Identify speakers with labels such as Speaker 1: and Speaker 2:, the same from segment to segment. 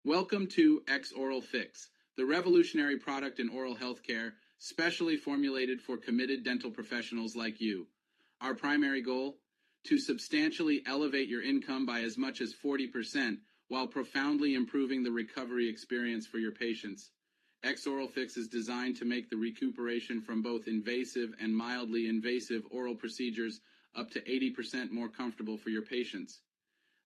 Speaker 1: Welcome to xOralFix, the revolutionary product in oral health care, specially formulated for committed dental professionals like you. Our primary goal? To substantially elevate your income by as much as 40% while profoundly improving the recovery experience for your patients. xOralFix is designed to make the recuperation from both invasive and mildly invasive oral procedures up to 80% more comfortable for your patients.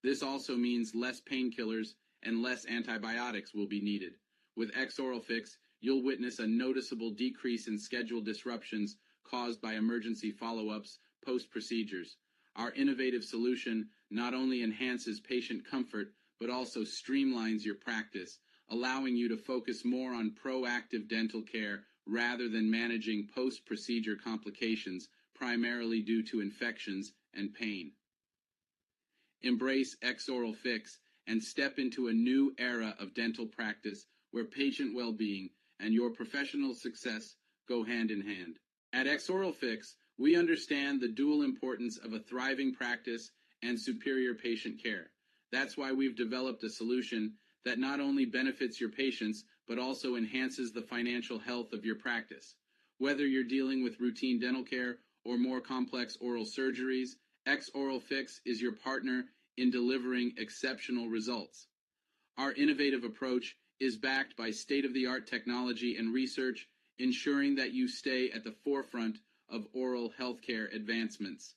Speaker 1: This also means less painkillers and less antibiotics will be needed. With xOralFix, you'll witness a noticeable decrease in schedule disruptions caused by emergency follow-ups post-procedures. Our innovative solution not only enhances patient comfort, but also streamlines your practice, allowing you to focus more on proactive dental care rather than managing post-procedure complications, primarily due to infections and pain. Embrace xOralFix and step into a new era of dental practice where patient well-being and your professional success go hand in hand. At xOralFix, we understand the dual importance of a thriving practice and superior patient care. That's why we've developed a solution that not only benefits your patients, but also enhances the financial health of your practice. Whether you're dealing with routine dental care or more complex oral surgeries, xOralFix is your partner in delivering exceptional results. Our innovative approach is backed by state-of-the-art technology and research, ensuring that you stay at the forefront of oral healthcare advancements.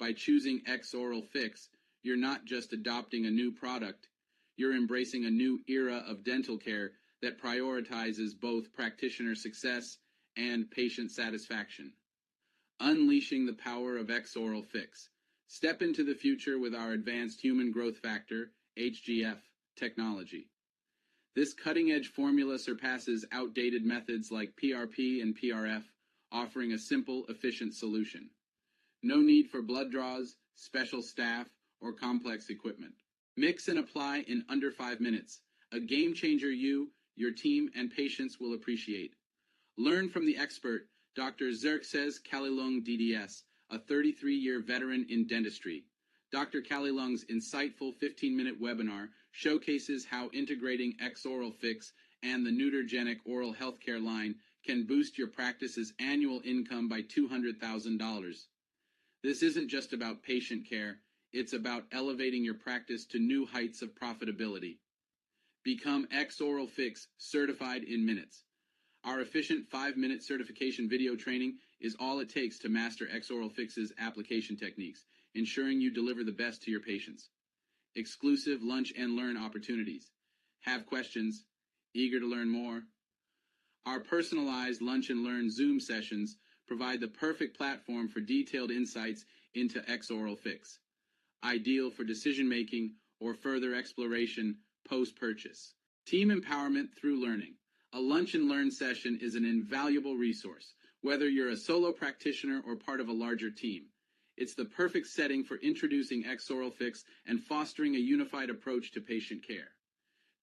Speaker 1: By choosing xOralFix, you're not just adopting a new product, you're embracing a new era of dental care that prioritizes both practitioner success and patient satisfaction. Unleashing the power of xOralFix. Step into the future with our advanced human growth factor, HGF, technology. This cutting-edge formula surpasses outdated methods like PRP and PRF, offering a simple, efficient solution. No need for blood draws, special staff, or complex equipment. Mix and apply in under 5 minutes, a game changer you, your team, and patients will appreciate. Learn from the expert, Dr. Xerxes Kalilung DDS, a 33-year veteran in dentistry. Dr. Kalilung's insightful 15-minute webinar showcases how integrating xOralFix and the Nutritional oral healthcare line can boost your practice's annual income by $200,000. This isn't just about patient care, it's about elevating your practice to new heights of profitability. Become xOralFix certified in minutes. Our efficient 5-minute certification video training is all it takes to master xOralFix's application techniques, ensuring you deliver the best to your patients. Exclusive lunch and learn opportunities. Have questions? Eager to learn more? Our personalized lunch and learn Zoom sessions provide the perfect platform for detailed insights into xOralFix, ideal for decision-making or further exploration post-purchase. Team empowerment through learning. A lunch and learn session is an invaluable resource, whether you're a solo practitioner or part of a larger team. It's the perfect setting for introducing xOralFix and fostering a unified approach to patient care.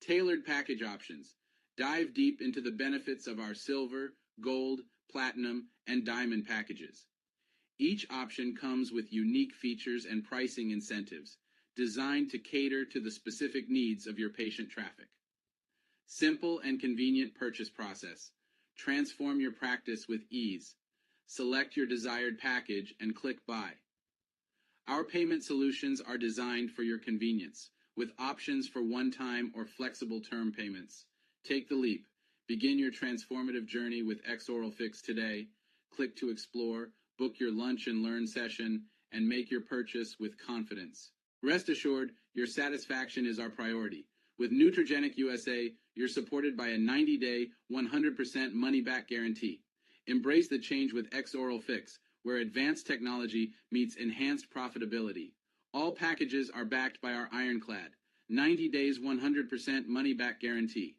Speaker 1: Tailored package options. Dive deep into the benefits of our silver, gold, platinum, and diamond packages. Each option comes with unique features and pricing incentives, designed to cater to the specific needs of your patient traffic. Simple and convenient purchase process. Transform your practice with ease. Select your desired package and click buy. Our payment solutions are designed for your convenience, with options for one-time or flexible term payments. Take the leap. Begin your transformative journey with xOralFix today. Click to explore, book your lunch and learn session, and make your purchase with confidence. Rest assured, your satisfaction is our priority. With Nutrigenic USA, you're supported by a 90-day, 100% money-back guarantee. Embrace the change with xOralFix, where advanced technology meets enhanced profitability. All packages are backed by our ironclad 90 days, 100% money-back guarantee.